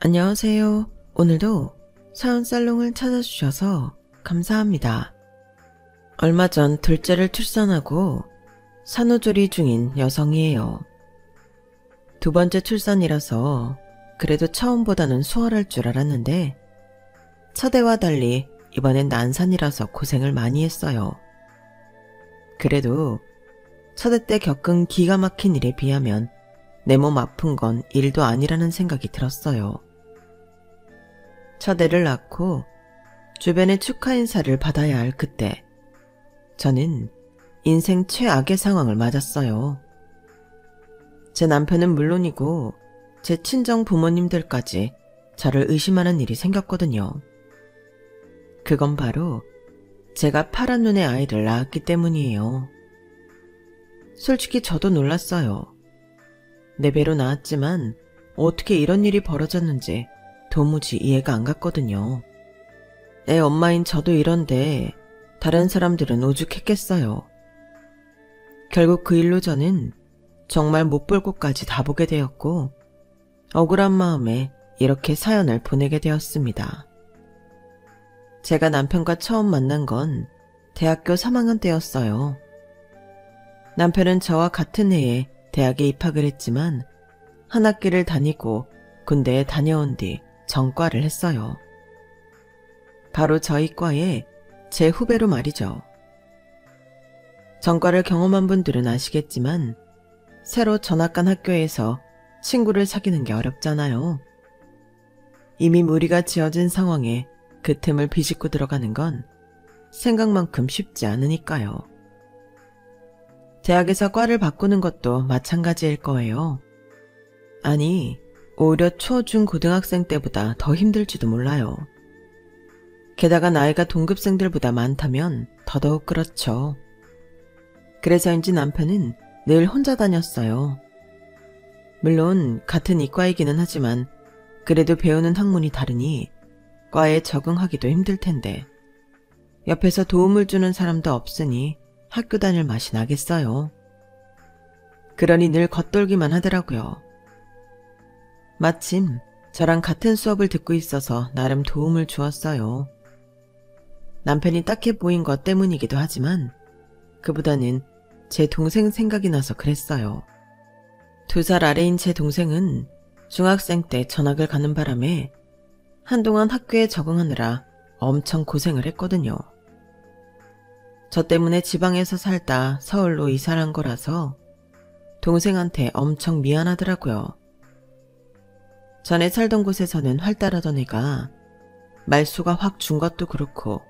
안녕하세요. 오늘도 사연살롱을 찾아주셔서 감사합니다. 얼마 전 둘째를 출산하고 산후조리 중인 여성이에요. 두 번째 출산이라서 그래도 처음보다는 수월할 줄 알았는데 첫애와 달리 이번엔 난산이라서 고생을 많이 했어요. 그래도 첫애 때 겪은 기가 막힌 일에 비하면 내 몸 아픈 건 일도 아니라는 생각이 들었어요. 첫애를 낳고 주변의 축하 인사를 받아야 할 그때 저는 인생 최악의 상황을 맞았어요. 제 남편은 물론이고 제 친정 부모님들까지 저를 의심하는 일이 생겼거든요. 그건 바로 제가 파란 눈의 아이를 낳았기 때문이에요. 솔직히 저도 놀랐어요. 내 배로 낳았지만 어떻게 이런 일이 벌어졌는지 도무지 이해가 안 갔거든요. 애 엄마인 저도 이런데 다른 사람들은 오죽했겠어요. 결국 그 일로 저는 정말 못 볼 곳까지 다 보게 되었고 억울한 마음에 이렇게 사연을 보내게 되었습니다. 제가 남편과 처음 만난 건 대학교 3학년 때였어요. 남편은 저와 같은 해에 대학에 입학을 했지만 한 학기를 다니고 군대에 다녀온 뒤 전과를 했어요. 바로 저희 과의 제 후배로 말이죠. 전과를 경험한 분들은 아시겠지만 새로 전학 간 학교에서 친구를 사귀는 게 어렵잖아요. 이미 무리가 지어진 상황에 그 틈을 비집고 들어가는 건 생각만큼 쉽지 않으니까요. 대학에서 과를 바꾸는 것도 마찬가지일 거예요. 아니, 오히려 초, 중, 고등학생 때보다 더 힘들지도 몰라요. 게다가 나이가 동급생들보다 많다면 더더욱 그렇죠. 그래서인지 남편은 늘 혼자 다녔어요. 물론 같은 이과이기는 하지만 그래도 배우는 학문이 다르니 과에 적응하기도 힘들 텐데 옆에서 도움을 주는 사람도 없으니 학교 다닐 맛이 나겠어요. 그러니 늘 겉돌기만 하더라고요. 마침 저랑 같은 수업을 듣고 있어서 나름 도움을 주었어요. 남편이 딱해 보인 것 때문이기도 하지만 그보다는 제 동생 생각이 나서 그랬어요. 2살 아래인 제 동생은 중학생 때 전학을 가는 바람에 한동안 학교에 적응하느라 엄청 고생을 했거든요. 저 때문에 지방에서 살다 서울로 이사를 한 거라서 동생한테 엄청 미안하더라고요. 전에 살던 곳에서는 활달하던 애가 말수가 확 준 것도 그렇고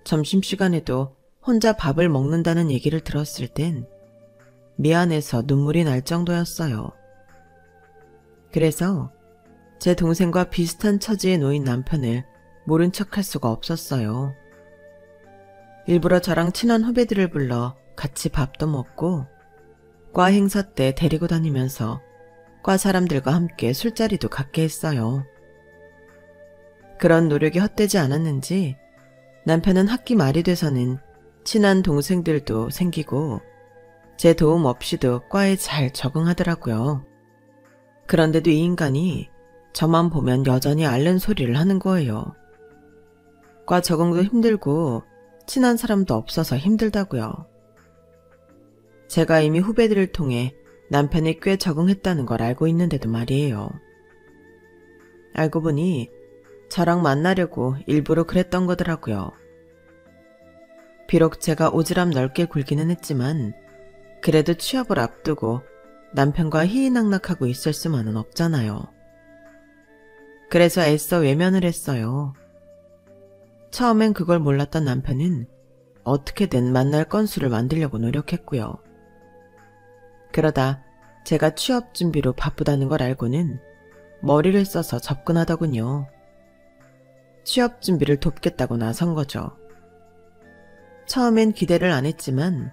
점심시간에도 혼자 밥을 먹는다는 얘기를 들었을 땐 미안해서 눈물이 날 정도였어요. 그래서 제 동생과 비슷한 처지에 놓인 남편을 모른 척할 수가 없었어요. 일부러 저랑 친한 후배들을 불러 같이 밥도 먹고 과 행사 때 데리고 다니면서 과 사람들과 함께 술자리도 갖게 했어요. 그런 노력이 헛되지 않았는지 남편은 학기 말이 돼서는 친한 동생들도 생기고 제 도움 없이도 과에 잘 적응하더라고요. 그런데도 이 인간이 저만 보면 여전히 앓는 소리를 하는 거예요. 과 적응도 힘들고 친한 사람도 없어서 힘들다고요. 제가 이미 후배들을 통해 남편이 꽤 적응했다는 걸 알고 있는데도 말이에요. 알고 보니 저랑 만나려고 일부러 그랬던 거더라고요. 비록 제가 오지랖 넓게 굴기는 했지만 그래도 취업을 앞두고 남편과 희희낙낙하고 있을 수만은 없잖아요. 그래서 애써 외면을 했어요. 처음엔 그걸 몰랐던 남편은 어떻게든 만날 건수를 만들려고 노력했고요. 그러다 제가 취업 준비로 바쁘다는 걸 알고는 머리를 써서 접근하더군요. 취업 준비를 돕겠다고 나선 거죠. 처음엔 기대를 안 했지만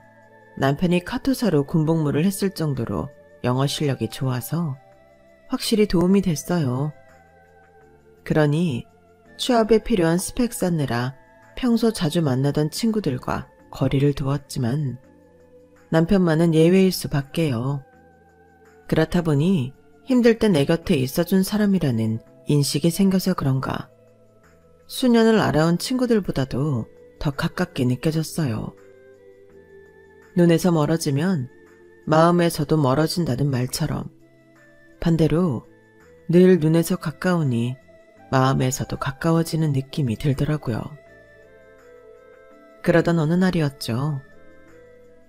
남편이 카투사로 군복무를 했을 정도로 영어 실력이 좋아서 확실히 도움이 됐어요. 그러니 취업에 필요한 스펙 쌓느라 평소 자주 만나던 친구들과 거리를 두었지만 남편만은 예외일 수밖에요. 그렇다 보니 힘들 때 내 곁에 있어준 사람이라는 인식이 생겨서 그런가 수년을 알아온 친구들보다도 더 가깝게 느껴졌어요. 눈에서 멀어지면 마음에서도 멀어진다는 말처럼 반대로 늘 눈에서 가까우니 마음에서도 가까워지는 느낌이 들더라고요. 그러던 어느 날이었죠.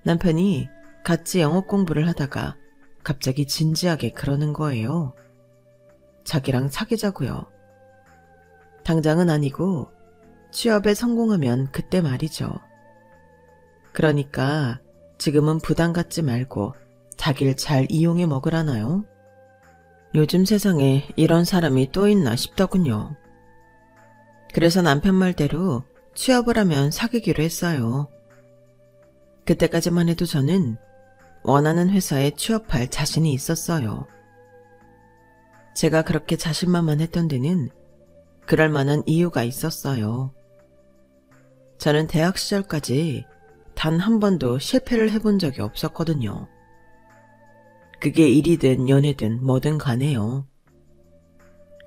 남편이 같이 영어 공부를 하다가 갑자기 진지하게 그러는 거예요. 자기랑 사귀자고요. 당장은 아니고 취업에 성공하면 그때 말이죠. 그러니까 지금은 부담 갖지 말고 자기를 잘 이용해 먹으라나요? 요즘 세상에 이런 사람이 또 있나 싶더군요. 그래서 남편 말대로 취업을 하면 사귀기로 했어요. 그때까지만 해도 저는 원하는 회사에 취업할 자신이 있었어요. 제가 그렇게 자신만만했던 데는 그럴 만한 이유가 있었어요. 저는 대학 시절까지 단 한 번도 실패를 해본 적이 없었거든요. 그게 일이든 연애든 뭐든 간에요.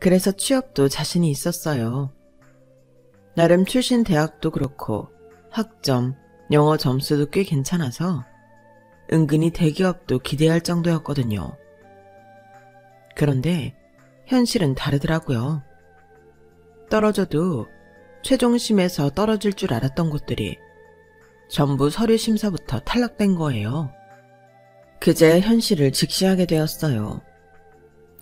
그래서 취업도 자신이 있었어요. 나름 출신 대학도 그렇고 학점, 영어 점수도 꽤 괜찮아서 은근히 대기업도 기대할 정도였거든요. 그런데 현실은 다르더라고요. 떨어져도 최종심에서 떨어질 줄 알았던 곳들이 전부 서류 심사부터 탈락된 거예요. 그제야 현실을 직시하게 되었어요.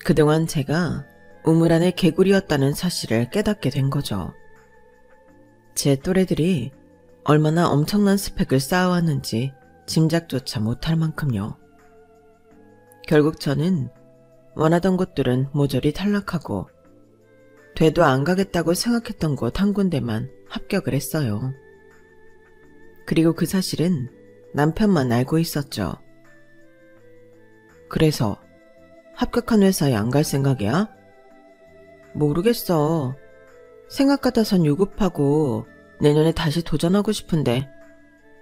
그동안 제가 우물 안의 개구리였다는 사실을 깨닫게 된 거죠. 제 또래들이 얼마나 엄청난 스펙을 쌓아왔는지 짐작조차 못할 만큼요. 결국 저는 원하던 곳들은 모조리 탈락하고 되도 안 가겠다고 생각했던 곳 한 군데만 합격을 했어요. 그리고 그 사실은 남편만 알고 있었죠. 그래서 합격한 회사에 안 갈 생각이야? 모르겠어. 생각 같아선 유급하고 내년에 다시 도전하고 싶은데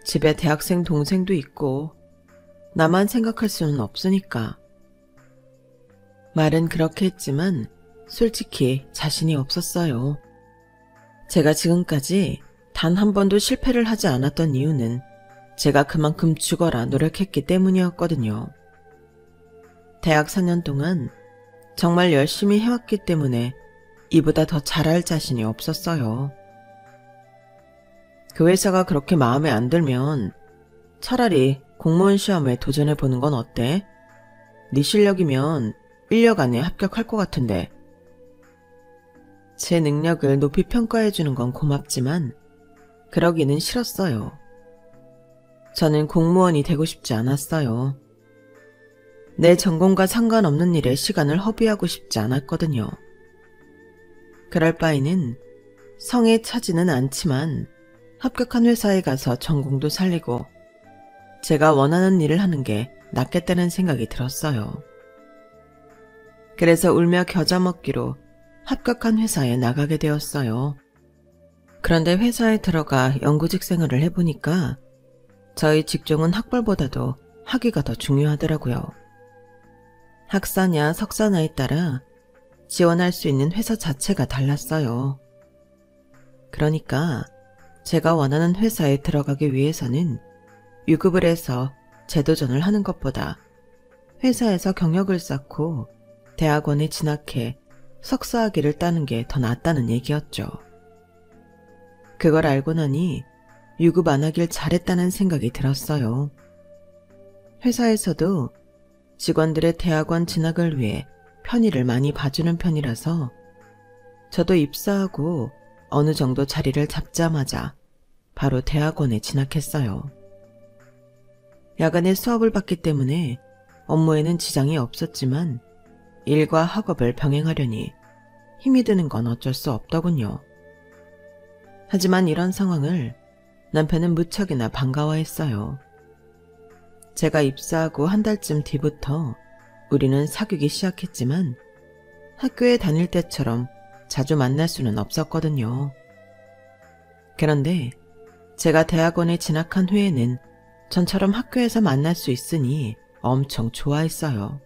집에 대학생 동생도 있고 나만 생각할 수는 없으니까. 말은 그렇게 했지만 솔직히 자신이 없었어요. 제가 지금까지 단 한 번도 실패를 하지 않았던 이유는 제가 그만큼 죽어라 노력했기 때문이었거든요. 대학 4년 동안 정말 열심히 해왔기 때문에 이보다 더 잘할 자신이 없었어요. 그 회사가 그렇게 마음에 안 들면 차라리 공무원 시험에 도전해보는 건 어때? 네 실력이면 1년 안에 합격할 것 같은데. 제 능력을 높이 평가해주는 건 고맙지만 그러기는 싫었어요. 저는 공무원이 되고 싶지 않았어요. 내 전공과 상관없는 일에 시간을 허비하고 싶지 않았거든요. 그럴 바에는 성에 차지는 않지만 합격한 회사에 가서 전공도 살리고 제가 원하는 일을 하는 게 낫겠다는 생각이 들었어요. 그래서 울며 겨자 먹기로 합격한 회사에 나가게 되었어요. 그런데 회사에 들어가 연구직 생활을 해보니까 저희 직종은 학벌보다도 학위가 더 중요하더라고요. 학사냐 석사냐에 따라 지원할 수 있는 회사 자체가 달랐어요. 그러니까 제가 원하는 회사에 들어가기 위해서는 유급을 해서 재도전을 하는 것보다 회사에서 경력을 쌓고 대학원에 진학해 석사학위를 따는 게 더 낫다는 얘기였죠. 그걸 알고 나니 유급 안 하길 잘했다는 생각이 들었어요. 회사에서도 직원들의 대학원 진학을 위해 편의를 많이 봐주는 편이라서 저도 입사하고 어느 정도 자리를 잡자마자 바로 대학원에 진학했어요. 야간에 수업을 받기 때문에 업무에는 지장이 없었지만 일과 학업을 병행하려니 힘이 드는 건 어쩔 수 없더군요. 하지만 이런 상황을 남편은 무척이나 반가워했어요. 제가 입사하고 한 달쯤 뒤부터 우리는 사귀기 시작했지만 학교에 다닐 때처럼 자주 만날 수는 없었거든요. 그런데 제가 대학원에 진학한 후에는 전처럼 학교에서 만날 수 있으니 엄청 좋아했어요.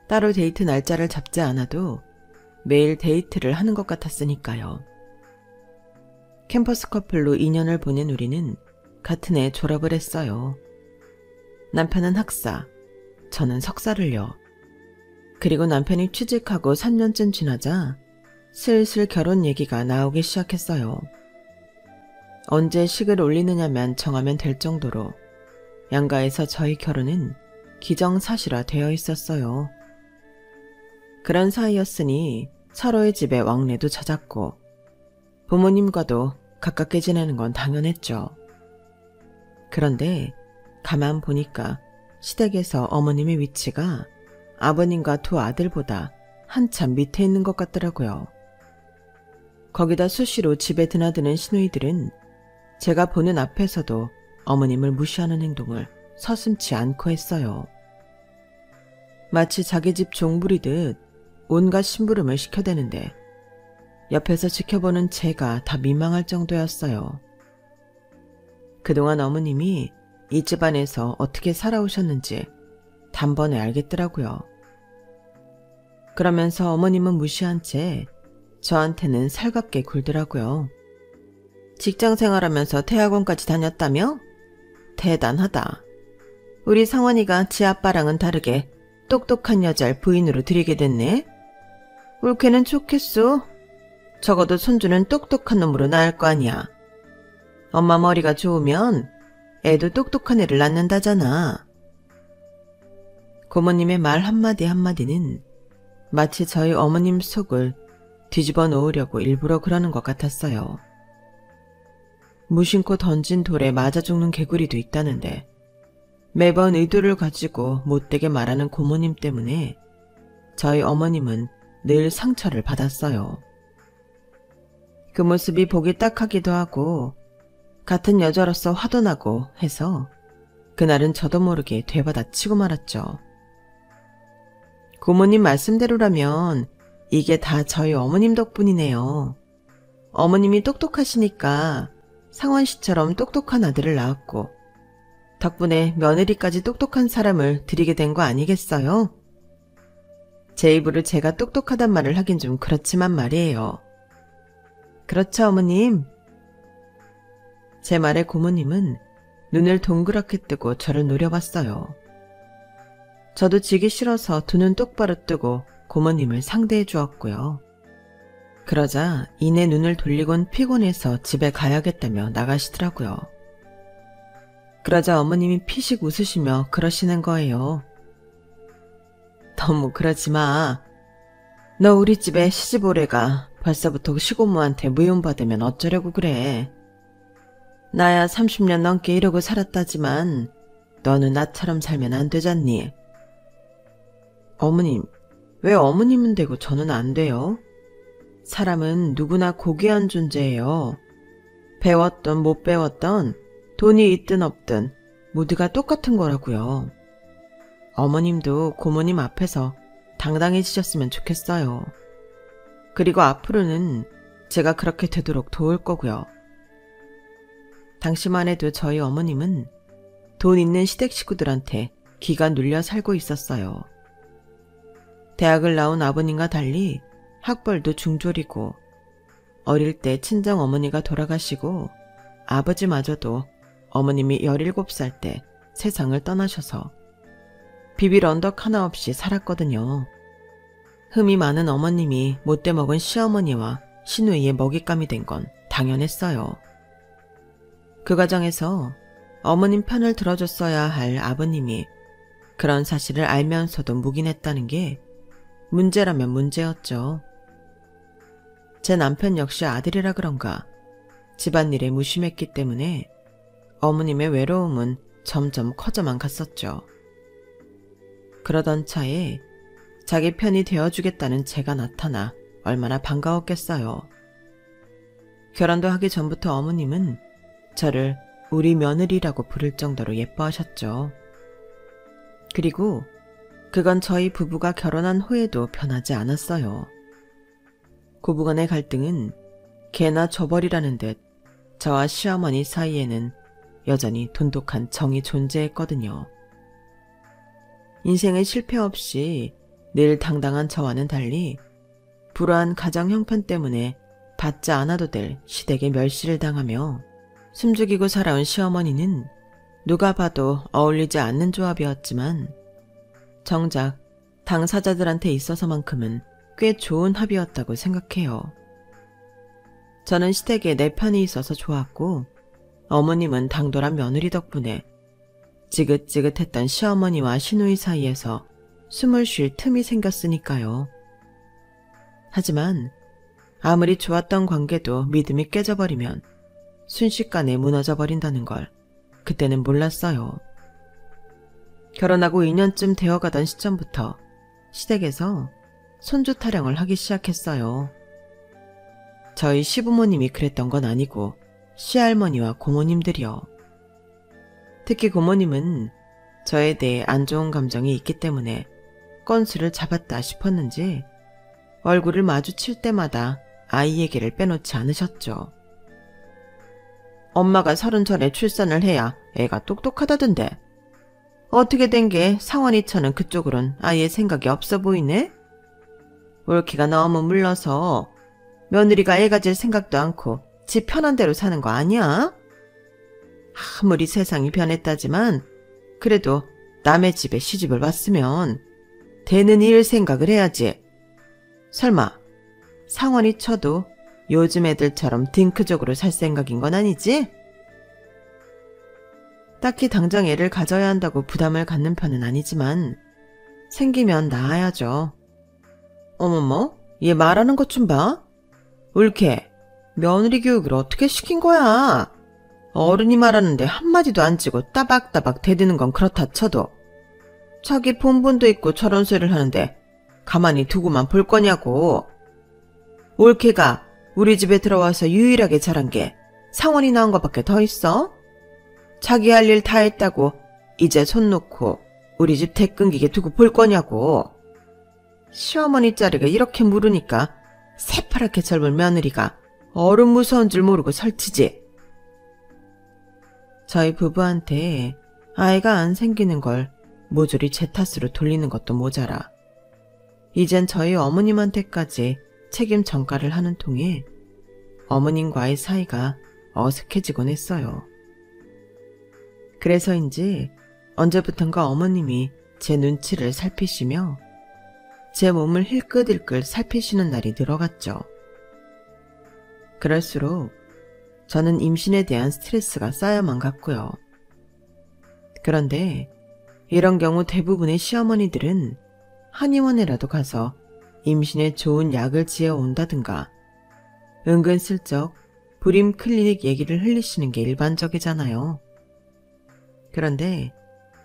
따로 데이트 날짜를 잡지 않아도 매일 데이트를 하는 것 같았으니까요. 캠퍼스 커플로 2년을 보낸 우리는 같은 해 졸업을 했어요. 남편은 학사, 저는 석사를요. 그리고 남편이 취직하고 3년쯤 지나자 슬슬 결혼 얘기가 나오기 시작했어요. 언제 식을 올리느냐만 정하면 될 정도로 양가에서 저희 결혼은 기정사실화 되어 있었어요. 그런 사이였으니 서로의 집에 왕래도 잦았고 부모님과도 가깝게 지내는 건 당연했죠. 그런데 가만 보니까 시댁에서 어머님의 위치가 아버님과 두 아들보다 한참 밑에 있는 것 같더라고요. 거기다 수시로 집에 드나드는 시누이들은 제가 보는 앞에서도 어머님을 무시하는 행동을 서슴지 않고 했어요. 마치 자기 집 종부리듯 온갖 심부름을 시켜대는데 옆에서 지켜보는 제가 다 민망할 정도였어요. 그동안 어머님이 이 집안에서 어떻게 살아오셨는지 단번에 알겠더라고요. 그러면서 어머님은 무시한 채 저한테는 살갑게 굴더라고요. 직장 생활하면서 대학원까지 다녔다며? 대단하다. 우리 성원이가 지 아빠랑은 다르게 똑똑한 여자를 부인으로 들이게 됐네. 옳게는 좋겠소. 적어도 손주는 똑똑한 놈으로 낳을 거 아니야. 엄마 머리가 좋으면 애도 똑똑한 애를 낳는다잖아. 고모님의 말 한마디 한마디는 마치 저희 어머님 속을 뒤집어 놓으려고 일부러 그러는 것 같았어요. 무심코 던진 돌에 맞아 죽는 개구리도 있다는데 매번 의도를 가지고 못되게 말하는 고모님 때문에 저희 어머님은 늘 상처를 받았어요. 그 모습이 보기 딱하기도 하고 같은 여자로서 화도 나고 해서 그날은 저도 모르게 되받아치고 말았죠. 고모님 말씀대로라면 이게 다 저희 어머님 덕분이네요. 어머님이 똑똑하시니까 상원 씨처럼 똑똑한 아들을 낳았고 덕분에 며느리까지 똑똑한 사람을 들이게 된 거 아니겠어요? 제 입으로 제가 똑똑하단 말을 하긴 좀 그렇지만 말이에요. 그렇죠, 어머님? 제 말에 고모님은 눈을 동그랗게 뜨고 저를 노려봤어요. 저도 지기 싫어서 두 눈 똑바로 뜨고 고모님을 상대해 주었고요. 그러자 이내 눈을 돌리곤 피곤해서 집에 가야겠다며 나가시더라고요. 그러자 어머님이 피식 웃으시며 그러시는 거예요. 너무 그러지 마. 너 우리 집에 시집 오래가 벌써부터 시고모한테 무용받으면 어쩌려고 그래. 나야 30년 넘게 이러고 살았다지만 너는 나처럼 살면 안 되잖니. 어머님, 왜 어머님은 되고 저는 안 돼요? 사람은 누구나 고귀한 존재예요. 배웠던 못 배웠던 돈이 있든 없든 모두가 똑같은 거라고요. 어머님도 고모님 앞에서 당당해지셨으면 좋겠어요. 그리고 앞으로는 제가 그렇게 되도록 도울 거고요. 당시만 해도 저희 어머님은 돈 있는 시댁 식구들한테 기가 눌려 살고 있었어요. 대학을 나온 아버님과 달리 학벌도 중졸이고 어릴 때 친정 어머니가 돌아가시고 아버지마저도 어머님이 17살 때 세상을 떠나셔서 비빌 언덕 하나 없이 살았거든요. 흠이 많은 어머님이 못돼 먹은 시어머니와 시누이의 먹잇감이 된 건 당연했어요. 그 과정에서 어머님 편을 들어줬어야 할 아버님이 그런 사실을 알면서도 묵인했다는 게 문제라면 문제였죠. 제 남편 역시 아들이라 그런가 집안일에 무심했기 때문에 어머님의 외로움은 점점 커져만 갔었죠. 그러던 차에 자기 편이 되어주겠다는 제가 나타나 얼마나 반가웠겠어요. 결혼도 하기 전부터 어머님은 저를 우리 며느리라고 부를 정도로 예뻐하셨죠. 그리고 그건 저희 부부가 결혼한 후에도 변하지 않았어요. 고부간의 갈등은 개나 저벌이라는 듯 저와 시어머니 사이에는 여전히 돈독한 정이 존재했거든요. 인생의 실패 없이 늘 당당한 저와는 달리 불우한 가정 형편 때문에 받지 않아도 될 시댁의 멸시를 당하며 숨죽이고 살아온 시어머니는 누가 봐도 어울리지 않는 조합이었지만 정작 당사자들한테 있어서만큼은 꽤 좋은 합이었다고 생각해요. 저는 시댁에 내 편이 있어서 좋았고 어머님은 당돌한 며느리 덕분에 지긋지긋했던 시어머니와 시누이 사이에서 숨을 쉴 틈이 생겼으니까요. 하지만 아무리 좋았던 관계도 믿음이 깨져버리면 순식간에 무너져버린다는 걸 그때는 몰랐어요. 결혼하고 2년쯤 되어가던 시점부터 시댁에서 손주 타령을 하기 시작했어요. 저희 시부모님이 그랬던 건 아니고 시할머니와 고모님들이요. 특히 고모님은 저에 대해 안 좋은 감정이 있기 때문에 건수를 잡았다 싶었는지 얼굴을 마주칠 때마다 아이 얘기를 빼놓지 않으셨죠. 엄마가 30 전에 출산을 해야 애가 똑똑하다던데 어떻게 된 게 상원이처는 그쪽으론 아예 생각이 없어 보이네? 올케가 너무 물러서 며느리가 애 가질 생각도 않고 지 편한 대로 사는 거 아니야? 아무리 세상이 변했다지만 그래도 남의 집에 시집을 왔으면 되는 일 생각을 해야지. 설마 상원이 쳐도 요즘 애들처럼 딩크족으로 살 생각인 건 아니지? 딱히 당장 애를 가져야 한다고 부담을 갖는 편은 아니지만 생기면 낳아야죠. 어머머, 얘 말하는 것 좀 봐. 올케, 며느리 교육을 어떻게 시킨 거야? 어른이 말하는데 한마디도 안 치고 따박따박 대드는 건 그렇다 쳐도 자기 본분도 있고 저런 소리를 하는데 가만히 두고만 볼 거냐고. 올케가 우리 집에 들어와서 유일하게 잘한 게 상원이 낳은 것밖에 더 있어? 자기 할 일 다 했다고 이제 손 놓고 우리 집 대 끊기게 두고 볼 거냐고. 시어머니 자리가 이렇게 물으니까 새파랗게 젊은 며느리가 어른 무서운 줄 모르고 설치지. 저희 부부한테 아이가 안 생기는 걸 모조리 제 탓으로 돌리는 것도 모자라 이젠 저희 어머님한테까지 책임 전가를 하는 통에 어머님과의 사이가 어색해지곤 했어요. 그래서인지 언제부턴가 어머님이 제 눈치를 살피시며 제 몸을 힐끗힐끗 살피시는 날이 늘어갔죠. 그럴수록 저는 임신에 대한 스트레스가 쌓여만 갔고요. 그런데 이런 경우 대부분의 시어머니들은 한의원에라도 가서 임신에 좋은 약을 지어 온다든가 은근슬쩍 불임 클리닉 얘기를 흘리시는 게 일반적이잖아요. 그런데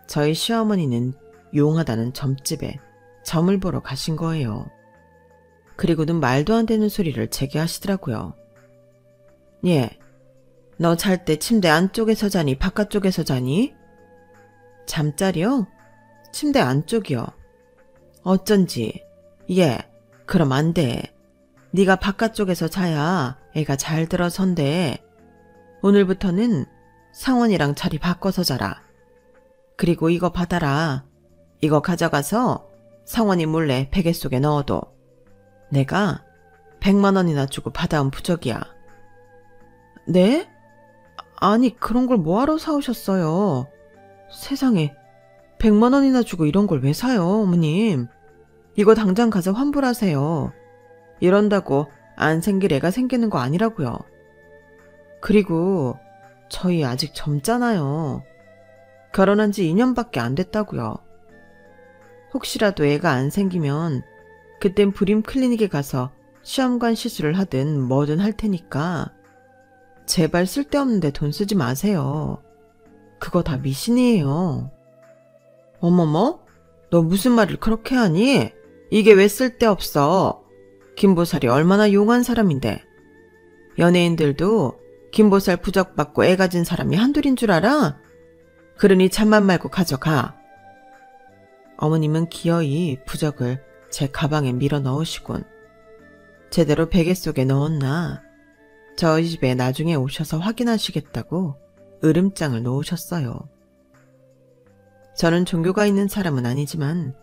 저희 시어머니는 용하다는 점집에 점을 보러 가신 거예요. 그리고는 말도 안 되는 소리를 제게 하시더라고요. 예, 너 잘 때 침대 안쪽에서 자니 바깥쪽에서 자니? 잠자리요? 침대 안쪽이요. 어쩐지. 예, 그럼 안 돼. 네가 바깥쪽에서 자야 애가 잘 들어선대. 오늘부터는 상원이랑 자리 바꿔서 자라. 그리고 이거 받아라. 이거 가져가서 상원이 몰래 베개 속에 넣어둬. 내가 100만 원이나 주고 받아온 부적이야. 네? 아니 그런 걸 뭐하러 사오셨어요? 세상에 100만 원이나 주고 이런 걸 왜 사요, 어머님? 이거 당장 가서 환불하세요. 이런다고 안 생길 애가 생기는 거 아니라고요. 그리고 저희 아직 젊잖아요. 결혼한 지 2년밖에 안 됐다고요. 혹시라도 애가 안 생기면 그땐 불임 클리닉에 가서 시험관 시술을 하든 뭐든 할 테니까 제발 쓸데없는데 돈 쓰지 마세요. 그거 다 미신이에요. 어머머? 너 무슨 말을 그렇게 하니? 이게 왜 쓸데없어? 김보살이 얼마나 용한 사람인데. 연예인들도 김보살 부적 받고 애 가진 사람이 한둘인 줄 알아? 그러니 잠만 말고 가져가. 어머님은 기어이 부적을 제 가방에 밀어 넣으시곤 제대로 베개 속에 넣었나 저희 집에 나중에 오셔서 확인하시겠다고 으름장을 놓으셨어요. 저는 종교가 있는 사람은 아니지만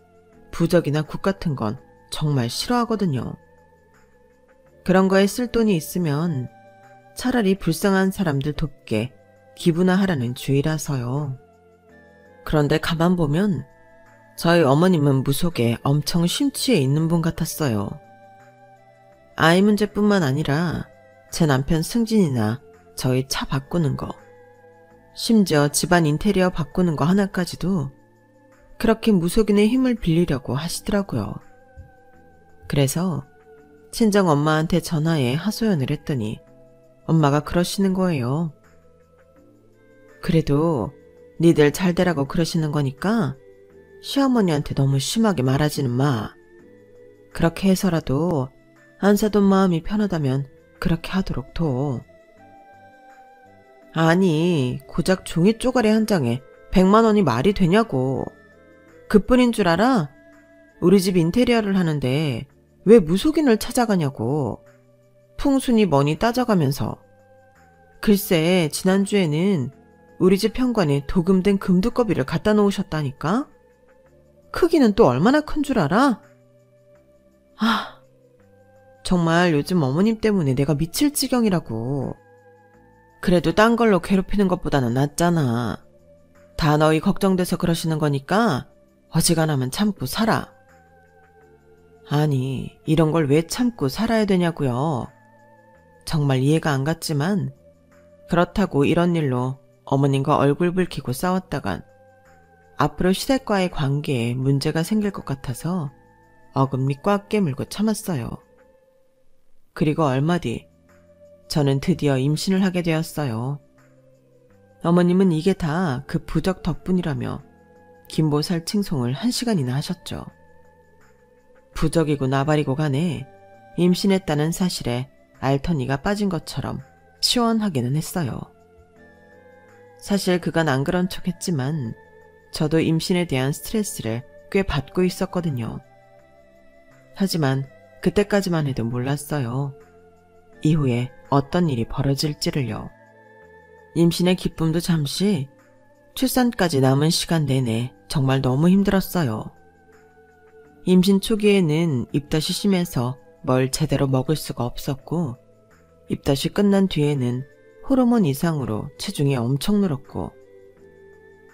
부적이나 굿 같은 건 정말 싫어하거든요. 그런 거에 쓸 돈이 있으면 차라리 불쌍한 사람들 돕게 기부나 하라는 주의라서요. 그런데 가만 보면 저희 어머님은 무속에 엄청 심취해 있는 분 같았어요. 아이 문제뿐만 아니라 제 남편 승진이나 저희 차 바꾸는 거, 심지어 집안 인테리어 바꾸는 거 하나까지도 그렇게 무속인의 힘을 빌리려고 하시더라고요. 그래서 친정 엄마한테 전화해 하소연을 했더니 엄마가 그러시는 거예요. 그래도 니들 잘 되라고 그러시는 거니까 시어머니한테 너무 심하게 말하지는 마. 그렇게 해서라도 안 사돈 마음이 편하다면 그렇게 하도록 둬. 아니, 고작 종이 쪼가리 한 장에 100만 원이 말이 되냐고. 그뿐인 줄 알아? 우리 집 인테리어를 하는데 왜 무속인을 찾아가냐고. 풍순이 뭐니 따져가면서. 글쎄, 지난주에는 우리 집 현관에 도금 된 금두꺼비를 갖다 놓으셨다니까? 크기는 또 얼마나 큰 줄 알아? 아, 정말 요즘 어머님 때문에 내가 미칠 지경이라고. 그래도 딴 걸로 괴롭히는 것보다는 낫잖아. 다 너희 걱정돼서 그러시는 거니까 어지간하면 참고 살아. 아니, 이런 걸 왜 참고 살아야 되냐고요. 정말 이해가 안 갔지만 그렇다고 이런 일로 어머님과 얼굴 붉히고 싸웠다간 앞으로 시댁과의 관계에 문제가 생길 것 같아서 어금니 꽉 깨물고 참았어요. 그리고 얼마 뒤 저는 드디어 임신을 하게 되었어요. 어머님은 이게 다 그 부적 덕분이라며 김보살 칭송을 1시간이나 하셨죠. 부적이고 나발이고 간에 임신했다는 사실에 알터니가 빠진 것처럼 시원하기는 했어요. 사실 그간 안 그런 척 했지만 저도 임신에 대한 스트레스를 꽤 받고 있었거든요. 하지만 그때까지만 해도 몰랐어요. 이후에 어떤 일이 벌어질지를요. 임신의 기쁨도 잠시, 출산까지 남은 시간 내내 정말 너무 힘들었어요. 임신 초기에는 입덧이 심해서 뭘 제대로 먹을 수가 없었고, 입덧이 끝난 뒤에는 호르몬 이상으로 체중이 엄청 늘었고,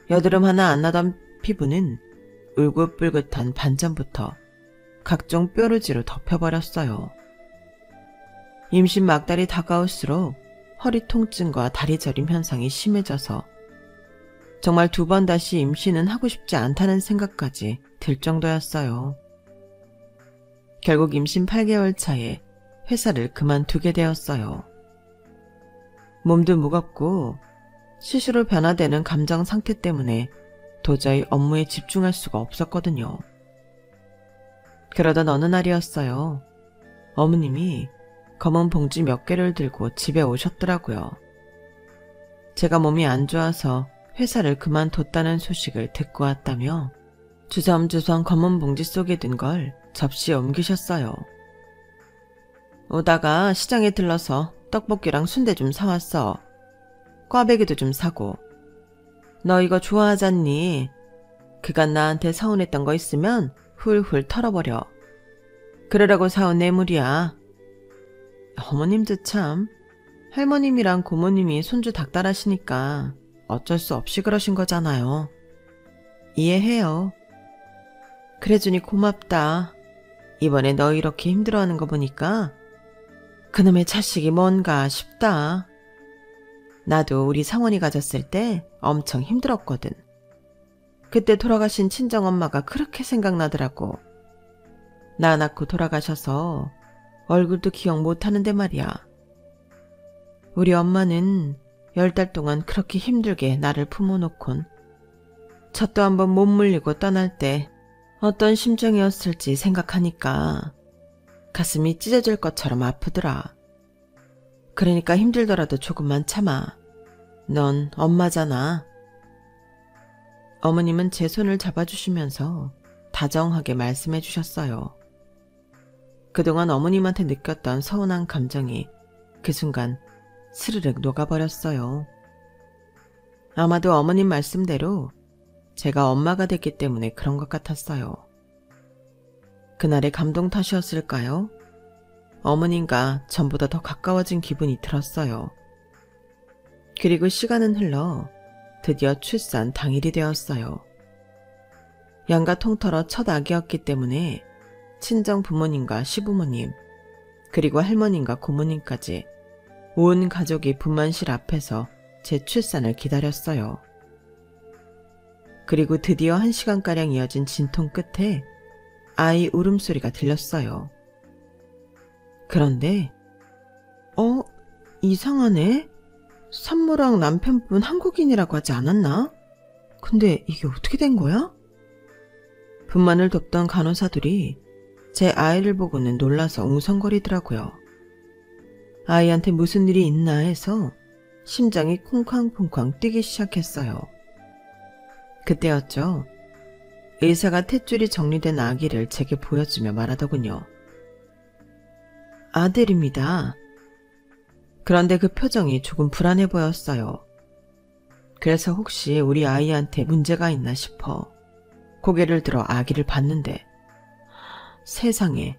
여드름 하나 안 나던 피부는 울긋불긋한 반점부터 각종 뾰루지로 덮여버렸어요. 임신 막달이 다가올수록 허리 통증과 다리 저림 현상이 심해져서 정말 2번 다시 임신은 하고 싶지 않다는 생각까지 들 정도였어요. 결국 임신 8개월 차에 회사를 그만두게 되었어요. 몸도 무겁고 시시로 변화되는 감정 상태 때문에 도저히 업무에 집중할 수가 없었거든요. 그러던 어느 날이었어요. 어머님이 검은 봉지 몇 개를 들고 집에 오셨더라고요. 제가 몸이 안 좋아서 회사를 그만뒀다는 소식을 듣고 왔다며 주섬주섬 검은 봉지 속에 든 걸 접시에 옮기셨어요. 오다가 시장에 들러서 떡볶이랑 순대 좀 사왔어. 꽈배기도 좀 사고. 너 이거 좋아하잖니? 그간 나한테 서운했던 거 있으면 훌훌 털어버려. 그러라고 사온 뇌물이야. 어머님도 참, 할머님이랑 고모님이 손주 닥달하시니까 어쩔 수 없이 그러신 거잖아요. 이해해요. 그래주니 고맙다. 이번에 너 이렇게 힘들어하는 거 보니까 그놈의 자식이 뭔가 싶다. 나도 우리 상원이 가졌을 때 엄청 힘들었거든. 그때 돌아가신 친정엄마가 그렇게 생각나더라고. 나 낳고 돌아가셔서 얼굴도 기억 못하는데 말이야. 우리 엄마는 10달 동안 그렇게 힘들게 나를 품어놓곤 젖도 한번 못 물리고 떠날 때 어떤 심정이었을지 생각하니까 가슴이 찢어질 것처럼 아프더라. 그러니까 힘들더라도 조금만 참아. 넌 엄마잖아. 어머님은 제 손을 잡아주시면서 다정하게 말씀해 주셨어요. 그동안 어머님한테 느꼈던 서운한 감정이 그 순간 스르륵 녹아버렸어요. 아마도 어머님 말씀대로 제가 엄마가 됐기 때문에 그런 것 같았어요. 그날의 감동 탓이었을까요? 어머님과 전보다 더 가까워진 기분이 들었어요. 그리고 시간은 흘러 드디어 출산 당일이 되었어요. 양가 통틀어 첫 아기였기 때문에 친정 부모님과 시부모님, 그리고 할머님과 고모님까지 온 가족이 분만실 앞에서 제 출산을 기다렸어요. 그리고 드디어 1시간가량 이어진 진통 끝에 아이 울음소리가 들렸어요. 그런데 이상하네? 산모랑 남편분 한국인이라고 하지 않았나? 근데 이게 어떻게 된 거야? 분만을 돕던 간호사들이 제 아이를 보고는 놀라서 웅성거리더라고요. 아이한테 무슨 일이 있나 해서 심장이 쿵쾅쿵쾅 뛰기 시작했어요. 그때였죠. 의사가 탯줄이 정리된 아기를 제게 보여주며 말하더군요. 아들입니다. 그런데 그 표정이 조금 불안해 보였어요. 그래서 혹시 우리 아이한테 문제가 있나 싶어 고개를 들어 아기를 봤는데 세상에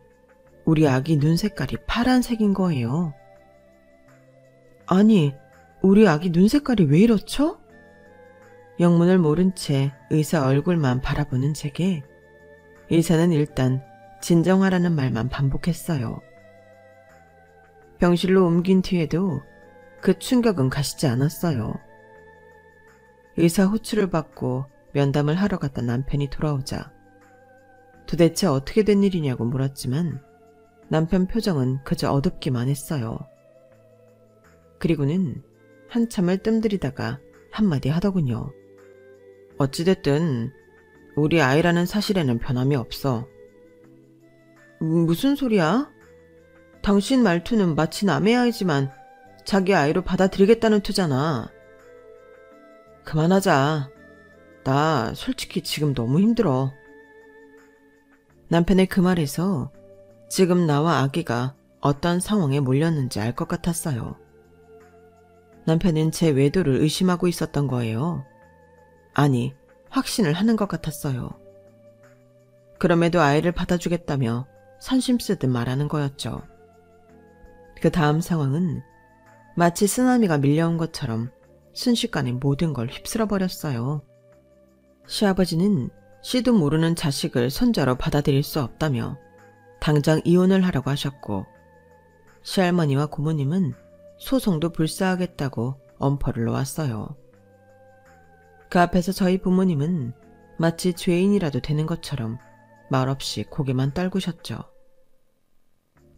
우리 아기 눈 색깔이 파란색인 거예요. 아니, 우리 아기 눈 색깔이 왜 이렇죠? 영문을 모른 채 의사 얼굴만 바라보는 제게 의사는 일단 진정하라는 말만 반복했어요. 병실로 옮긴 뒤에도 그 충격은 가시지 않았어요. 의사 호출을 받고 면담을 하러 갔던 남편이 돌아오자 도대체 어떻게 된 일이냐고 물었지만 남편 표정은 그저 어둡기만 했어요. 그리고는 한참을 뜸들이다가 한마디 하더군요. 어찌됐든 우리 아이라는 사실에는 변함이 없어. 무슨 소리야? 당신 말투는 마치 남의 아이지만 자기 아이로 받아들이겠다는 투잖아. 그만하자. 나 솔직히 지금 너무 힘들어. 남편의 그 말에서 지금 나와 아기가 어떤 상황에 몰렸는지 알 것 같았어요. 남편은 제 외도를 의심하고 있었던 거예요. 아니, 확신을 하는 것 같았어요. 그럼에도 아이를 받아주겠다며 선심 쓰듯 말하는 거였죠. 그 다음 상황은 마치 쓰나미가 밀려온 것처럼 순식간에 모든 걸 휩쓸어버렸어요. 시아버지는 씨도 모르는 자식을 손자로 받아들일 수 없다며 당장 이혼을 하라고 하셨고, 시할머니와 고모님은 소송도 불사하겠다고 엄포를 놓았어요. 그 앞에서 저희 부모님은 마치 죄인이라도 되는 것처럼 말없이 고개만 떨구셨죠.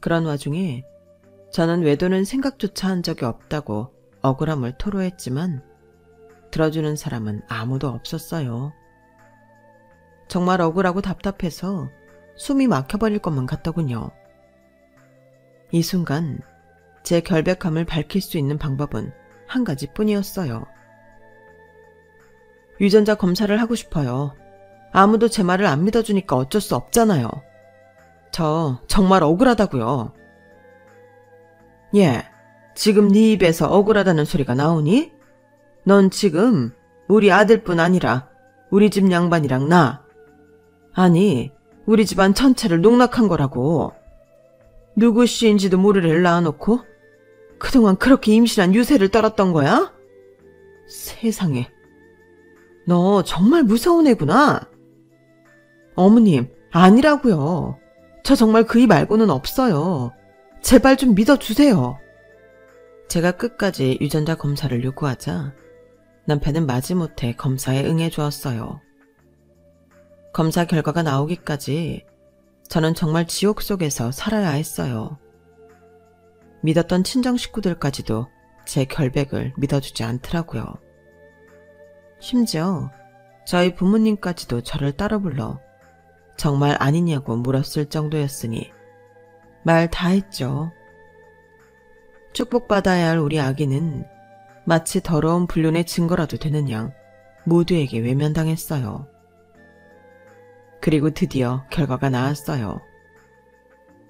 그런 와중에 저는 외도는 생각조차 한 적이 없다고 억울함을 토로했지만 들어주는 사람은 아무도 없었어요. 정말 억울하고 답답해서 숨이 막혀버릴 것만 같더군요. 이 순간 제 결백함을 밝힐 수 있는 방법은 한 가지뿐이었어요. 유전자 검사를 하고 싶어요. 아무도 제 말을 안 믿어주니까 어쩔 수 없잖아요. 저 정말 억울하다고요. 예, 지금 네 입에서 억울하다는 소리가 나오니? 넌 지금 우리 아들뿐 아니라 우리 집 양반이랑 나, 아니 우리 집안 전체를 농락한 거라고. 누구 씨인지도 모를 애를 낳아놓고 그동안 그렇게 임신한 유세를 떨었던 거야? 세상에, 너 정말 무서운 애구나. 어머님, 아니라고요. 저 정말 그 이 말고는 없어요. 제발 좀 믿어주세요. 제가 끝까지 유전자 검사를 요구하자 남편은 마지못해 검사에 응해주었어요. 검사 결과가 나오기까지 저는 정말 지옥 속에서 살아야 했어요. 믿었던 친정 식구들까지도 제 결백을 믿어주지 않더라고요. 심지어 저희 부모님까지도 저를 따로 불러 정말 아니냐고 물었을 정도였으니 말 다 했죠. 축복받아야 할 우리 아기는 마치 더러운 불륜의 증거라도 되는 양 모두에게 외면당했어요. 그리고 드디어 결과가 나왔어요.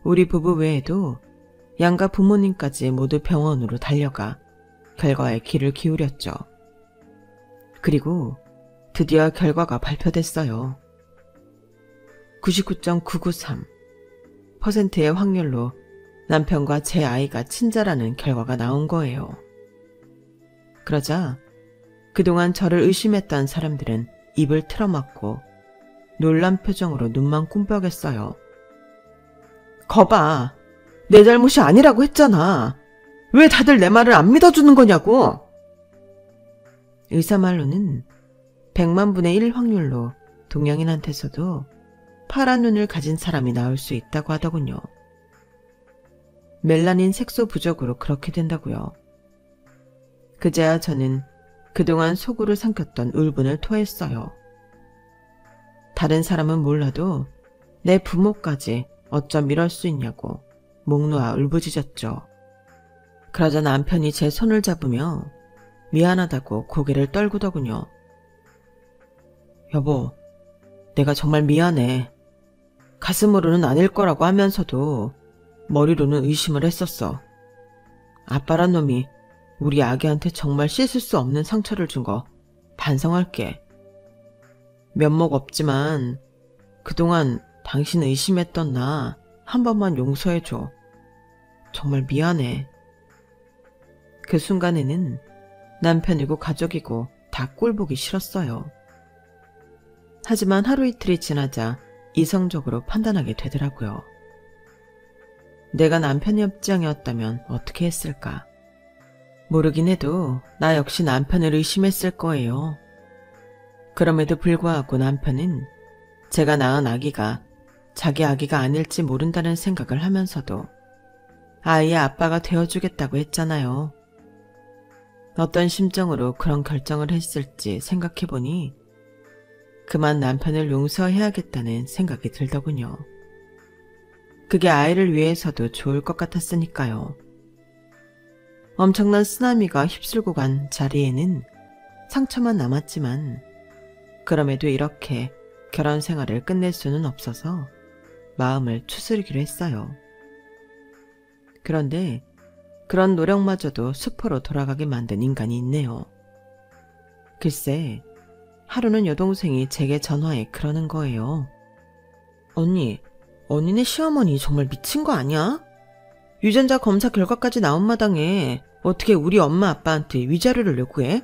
우리 부부 외에도 양가 부모님까지 모두 병원으로 달려가 결과에 귀를 기울였죠. 그리고 드디어 결과가 발표됐어요. 99.993%의 확률로 남편과 제 아이가 친자라는 결과가 나온 거예요. 그러자 그동안 저를 의심했던 사람들은 입을 틀어막고 놀란 표정으로 눈만 꿈뻑였어요. 거봐, 내 잘못이 아니라고 했잖아. 왜 다들 내 말을 안 믿어주는 거냐고. 의사 말로는 100만 분의 1 확률로 동양인한테서도 파란 눈을 가진 사람이 나올 수 있다고 하더군요. 멜라닌 색소 부족으로 그렇게 된다고요. 그제야 저는 그동안 속으로 삼켰던 울분을 토했어요. 다른 사람은 몰라도 내 부모까지 어쩜 이럴 수 있냐고 목 놓아 울부짖었죠. 그러자 남편이 제 손을 잡으며 미안하다고 고개를 떨구더군요. 여보, 내가 정말 미안해. 가슴으로는 아닐 거라고 하면서도 머리로는 의심을 했었어. 아빠란 놈이 우리 아기한테 정말 씻을 수 없는 상처를 준 거 반성할게. 면목 없지만 그동안 당신 의심했던 나 한 번만 용서해줘. 정말 미안해. 그 순간에는 남편이고 가족이고 다 꼴보기 싫었어요. 하지만 하루 이틀이 지나자 이성적으로 판단하게 되더라고요. 내가 남편의 입장이었다면 어떻게 했을까? 모르긴 해도 나 역시 남편을 의심했을 거예요. 그럼에도 불구하고 남편은 제가 낳은 아기가 자기 아기가 아닐지 모른다는 생각을 하면서도 아이의 아빠가 되어주겠다고 했잖아요. 어떤 심정으로 그런 결정을 했을지 생각해보니 그만 남편을 용서해야겠다는 생각이 들더군요. 그게 아이를 위해서도 좋을 것 같았으니까요. 엄청난 쓰나미가 휩쓸고 간 자리에는 상처만 남았지만 그럼에도 이렇게 결혼 생활을 끝낼 수는 없어서 마음을 추스리기로 했어요. 그런데 그런 노력마저도 수포로 돌아가게 만든 인간이 있네요. 글쎄, 하루는 여동생이 제게 전화해 그러는 거예요. 언니네 시어머니 정말 미친 거 아니야? 유전자 검사 결과까지 나온 마당에 어떻게 우리 엄마 아빠한테 위자료를 요구해?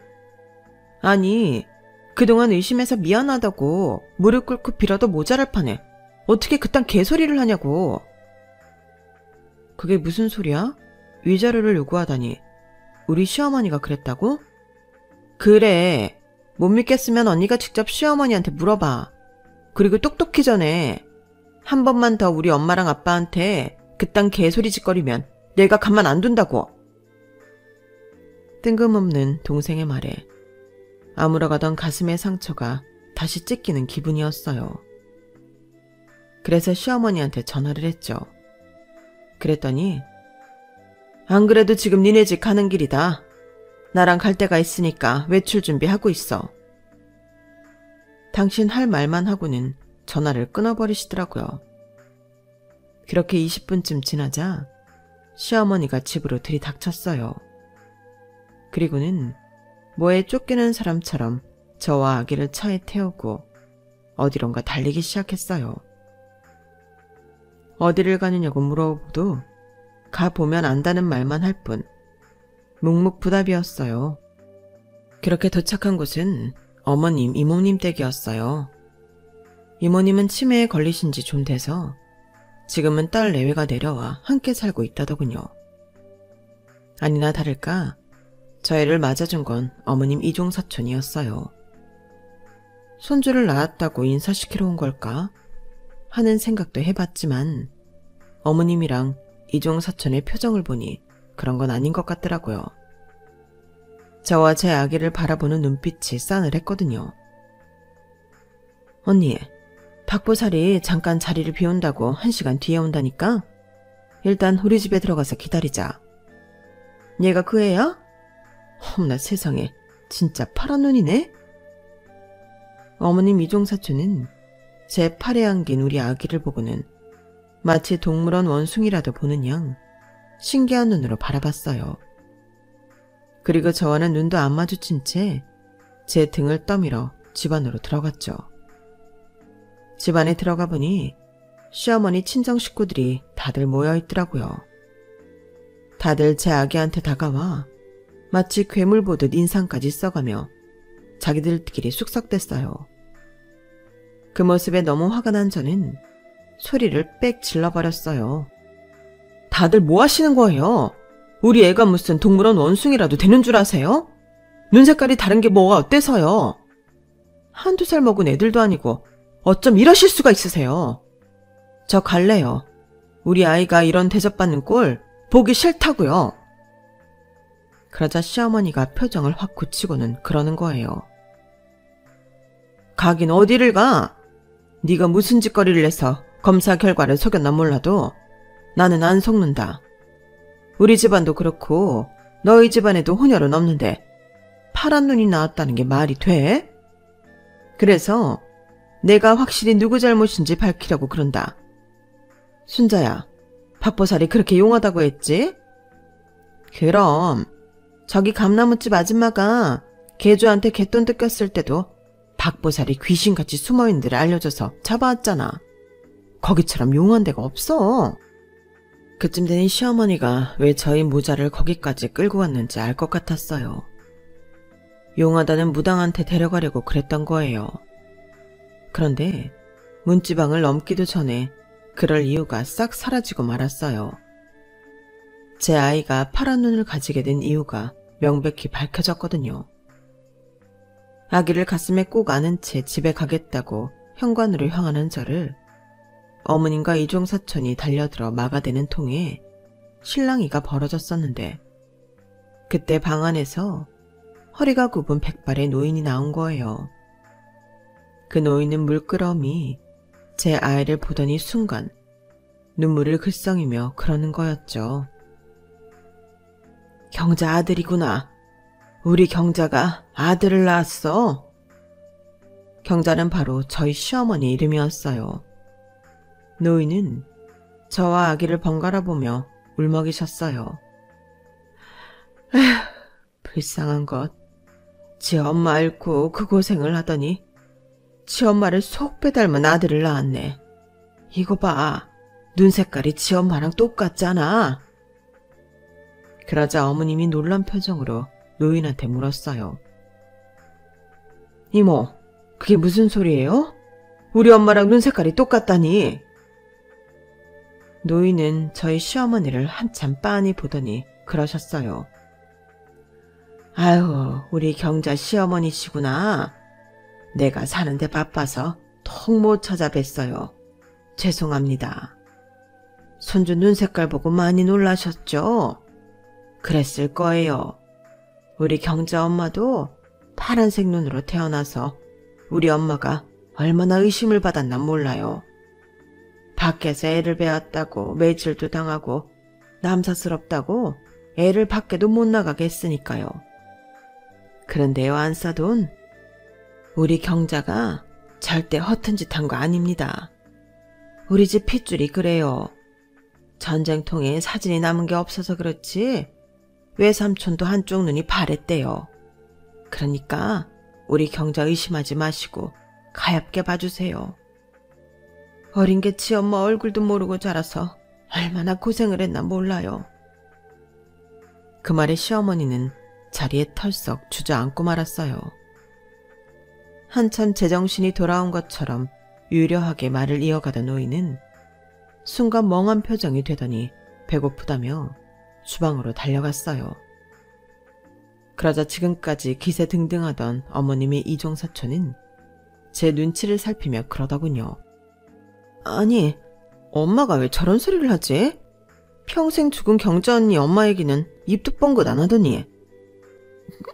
아니, 그동안 의심해서 미안하다고 무릎 꿇고 빌어도 모자랄 판에 어떻게 그딴 개소리를 하냐고. 그게 무슨 소리야? 위자료를 요구하다니. 우리 시어머니가 그랬다고? 그래. 못 믿겠으면 언니가 직접 시어머니한테 물어봐. 그리고 똑똑히 전에 한 번만 더 우리 엄마랑 아빠한테 그딴 개소리 짓거리면 내가 가만 안 둔다고. 뜬금없는 동생의 말에 아물어가던 가슴의 상처가 다시 찢기는 기분이었어요. 그래서 시어머니한테 전화를 했죠. 그랬더니 안 그래도 지금 니네 집 가는 길이다. 나랑 갈 데가 있으니까 외출 준비하고 있어. 당신 할 말만 하고는 전화를 끊어버리시더라고요. 그렇게 20분쯤 지나자 시어머니가 집으로 들이닥쳤어요. 그리고는 뭐에 쫓기는 사람처럼 저와 아기를 차에 태우고 어디론가 달리기 시작했어요. 어디를 가느냐고 물어보도 가보면 안다는 말만 할 뿐 묵묵부답이었어요. 그렇게 도착한 곳은 어머님, 이모님 댁이었어요. 이모님은 치매에 걸리신 지 좀 돼서 지금은 딸 내외가 내려와 함께 살고 있다더군요. 아니나 다를까 저희를 맞아준 건 어머님 이종사촌이었어요. 손주를 낳았다고 인사시키러 온 걸까 하는 생각도 해봤지만 어머님이랑 이종사촌의 표정을 보니 그런 건 아닌 것 같더라고요. 저와 제 아기를 바라보는 눈빛이 싸늘했거든요. 언니, 박보살이 잠깐 자리를 비운다고 1시간 뒤에 온다니까? 일단 우리 집에 들어가서 기다리자. 얘가 그 애야? 어머나 세상에, 진짜 파란 눈이네? 어머님 이종사촌은 제 팔에 안긴 우리 아기를 보고는 마치 동물원 원숭이라도 보는 양 신기한 눈으로 바라봤어요. 그리고 저와는 눈도 안 마주친 채 제 등을 떠밀어 집 안으로 들어갔죠. 집 안에 들어가 보니 시어머니 친정 식구들이 다들 모여 있더라고요. 다들 제 아기한테 다가와 마치 괴물 보듯 인상까지 써가며 자기들끼리 쑥삭댔어요. 그 모습에 너무 화가 난 저는 소리를 빽 질러버렸어요. 다들 뭐 하시는 거예요? 우리 애가 무슨 동물원 원숭이라도 되는 줄 아세요? 눈 색깔이 다른 게 뭐가 어때서요? 한두 살 먹은 애들도 아니고 어쩜 이러실 수가 있으세요? 저 갈래요. 우리 아이가 이런 대접받는 꼴 보기 싫다고요. 그러자 시어머니가 표정을 확 굳히고는 그러는 거예요. 가긴 어디를 가? 네가 무슨 짓거리를 해서 검사 결과를 속였나 몰라도 나는 안 속는다. 우리 집안도 그렇고 너희 집안에도 혼혈은 없는데 파란 눈이 나왔다는 게 말이 돼? 그래서 내가 확실히 누구 잘못인지 밝히려고 그런다. 순자야, 박보살이 그렇게 용하다고 했지? 그럼 저기 감나무집 아줌마가 개주한테 개돈 뜯겼을 때도 박보살이 귀신같이 숨어있는 데를 알려줘서 잡아왔잖아. 거기처럼 용한 데가 없어. 그쯤 되니 시어머니가 왜 저희 모자를 거기까지 끌고 왔는지 알 것 같았어요. 용하다는 무당한테 데려가려고 그랬던 거예요. 그런데 문지방을 넘기도 전에 그럴 이유가 싹 사라지고 말았어요. 제 아이가 파란 눈을 가지게 된 이유가 명백히 밝혀졌거든요. 아기를 가슴에 꼭 안은 채 집에 가겠다고 현관으로 향하는 저를 어머님과 이종사촌이 달려들어 막아대는 통에 실랑이가 벌어졌었는데 그때 방 안에서 허리가 굽은 백발의 노인이 나온 거예요. 그 노인은 물끄러미 제 아이를 보더니 순간 눈물을 글썽이며 그러는 거였죠. 경자 아들이구나. 우리 경자가 아들을 낳았어. 경자는 바로 저희 시어머니 이름이었어요. 노인은 저와 아기를 번갈아 보며 울먹이셨어요. 에휴, 불쌍한 것. 지 엄마 앓고 그 고생을 하더니 지 엄마를 속 빼닮은 아들을 낳았네. 이거 봐. 눈 색깔이 지 엄마랑 똑같잖아. 그러자 어머님이 놀란 표정으로 노인한테 물었어요. 이모, 그게 무슨 소리예요? 우리 엄마랑 눈 색깔이 똑같다니. 노인은 저희 시어머니를 한참 빤히 보더니 그러셨어요. 아유, 우리 경자 시어머니시구나. 내가 사는데 바빠서 통 못 찾아뵀어요. 죄송합니다. 손주 눈 색깔 보고 많이 놀라셨죠? 그랬을 거예요. 우리 경자 엄마도 파란색 눈으로 태어나서 우리 엄마가 얼마나 의심을 받았나 몰라요. 밖에서 애를 배웠다고 매질도 당하고 남사스럽다고 애를 밖에도 못 나가게 했으니까요. 그런데요, 안사돈, 우리 경자가 절대 허튼 짓 한 거 아닙니다. 우리 집 핏줄이 그래요. 전쟁통에 사진이 남은 게 없어서 그렇지 외삼촌도 한쪽 눈이 파랬대요. 그러니까 우리 경자 의심하지 마시고 가엾게 봐주세요. 어린 게 지 엄마 얼굴도 모르고 자라서 얼마나 고생을 했나 몰라요. 그 말에 시어머니는 자리에 털썩 주저앉고 말았어요. 한참 제정신이 돌아온 것처럼 유려하게 말을 이어가던 노인은 순간 멍한 표정이 되더니 배고프다며 주방으로 달려갔어요. 그러자 지금까지 기세등등하던 어머님의 이종사촌은 제 눈치를 살피며 그러더군요. 아니, 엄마가 왜 저런 소리를 하지? 평생 죽은 경자 언니 엄마 얘기는 입도 뻥긋 안 하더니.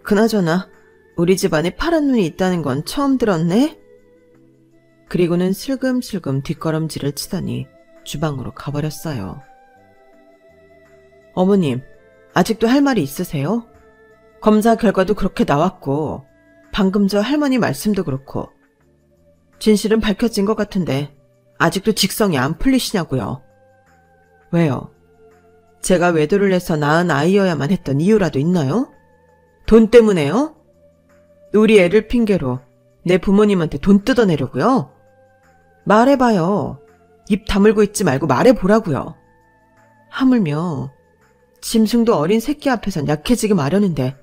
그나저나 우리 집안에 파란 눈이 있다는 건 처음 들었네? 그리고는 슬금슬금 뒷걸음질을 치더니 주방으로 가버렸어요. 어머님, 아직도 할 말이 있으세요? 검사 결과도 그렇게 나왔고 방금 저 할머니 말씀도 그렇고 진실은 밝혀진 것 같은데 아직도 직성이 안 풀리시냐고요. 왜요? 제가 외도를 해서 낳은 아이여야만 했던 이유라도 있나요? 돈 때문에요? 우리 애를 핑계로 내 부모님한테 돈 뜯어내려고요? 말해봐요. 입 다물고 있지 말고 말해보라고요. 하물며 짐승도 어린 새끼 앞에선 약해지기 마련인데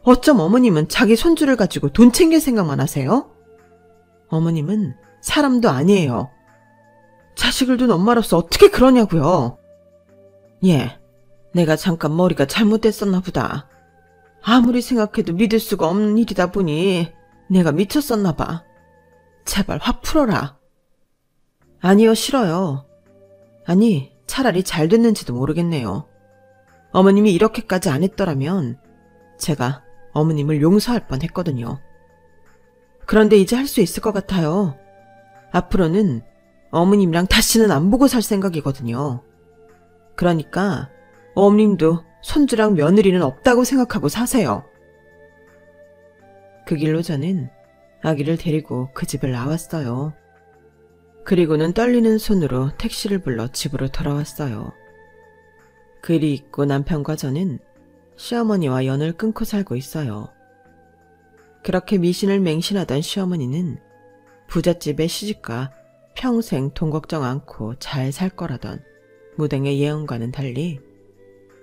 어쩜 어머님은 자기 손주를 가지고 돈 챙길 생각만 하세요? 어머님은 사람도 아니에요. 자식을 둔 엄마로서 어떻게 그러냐고요. 예, 내가 잠깐 머리가 잘못됐었나 보다. 아무리 생각해도 믿을 수가 없는 일이다 보니 내가 미쳤었나 봐. 제발 화 풀어라. 아니요, 싫어요. 아니, 차라리 잘 됐는지도 모르겠네요. 어머님이 이렇게까지 안 했더라면 제가 어머님을 용서할 뻔했거든요. 그런데 이제 할 수 있을 것 같아요. 앞으로는 어머님이랑 다시는 안 보고 살 생각이거든요. 그러니까 어머님도 손주랑 며느리는 없다고 생각하고 사세요. 그 길로 저는 아기를 데리고 그 집을 나왔어요. 그리고는 떨리는 손으로 택시를 불러 집으로 돌아왔어요. 그 일이 있고 남편과 저는 시어머니와 연을 끊고 살고 있어요. 그렇게 미신을 맹신하던 시어머니는 부잣집의 시집가 평생 돈 걱정 않고 잘 살 거라던 무당의 예언과는 달리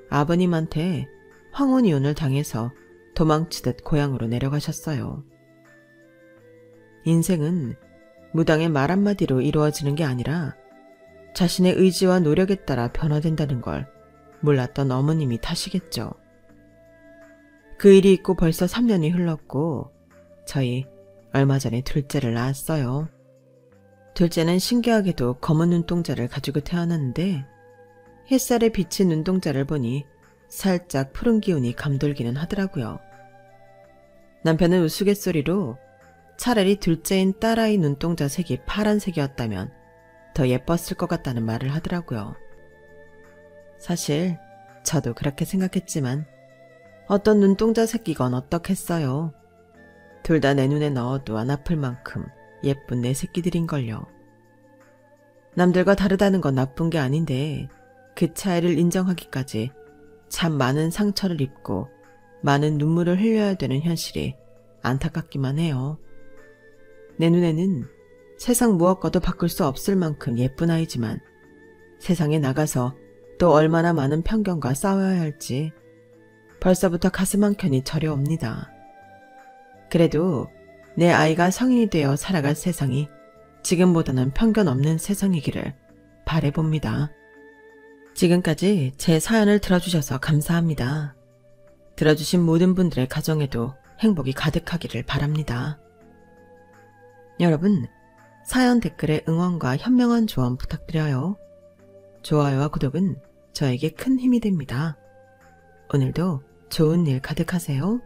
아버님한테 황혼이혼을 당해서 도망치듯 고향으로 내려가셨어요. 인생은 무당의 말 한마디로 이루어지는 게 아니라 자신의 의지와 노력에 따라 변화된다는 걸 몰랐던 어머님이 탓이겠죠. 그 일이 있고 벌써 3년이 흘렀고 저희 얼마 전에 둘째를 낳았어요. 둘째는 신기하게도 검은 눈동자를 가지고 태어났는데 햇살에 비친 눈동자를 보니 살짝 푸른 기운이 감돌기는 하더라고요. 남편은 우스갯소리로 차라리 둘째인 딸아이 눈동자 색이 파란색이었다면 더 예뻤을 것 같다는 말을 하더라고요. 사실 저도 그렇게 생각했지만 어떤 눈동자 새끼건 어떻겠어요. 둘 다 내 눈에 넣어도 안 아플 만큼 예쁜 내 새끼들인걸요. 남들과 다르다는 건 나쁜 게 아닌데 그 차이를 인정하기까지 참 많은 상처를 입고 많은 눈물을 흘려야 되는 현실이 안타깝기만 해요. 내 눈에는 세상 무엇과도 바꿀 수 없을 만큼 예쁜 아이지만 세상에 나가서 또 얼마나 많은 편견과 싸워야 할지 벌써부터 가슴 한켠이 저려옵니다. 그래도 내 아이가 성인이 되어 살아갈 세상이 지금보다는 편견 없는 세상이기를 바라봅니다. 지금까지 제 사연을 들어주셔서 감사합니다. 들어주신 모든 분들의 가정에도 행복이 가득하기를 바랍니다. 여러분, 사연 댓글에 응원과 현명한 조언 부탁드려요. 좋아요와 구독은 저에게 큰 힘이 됩니다. 오늘도 좋은 일 가득하세요.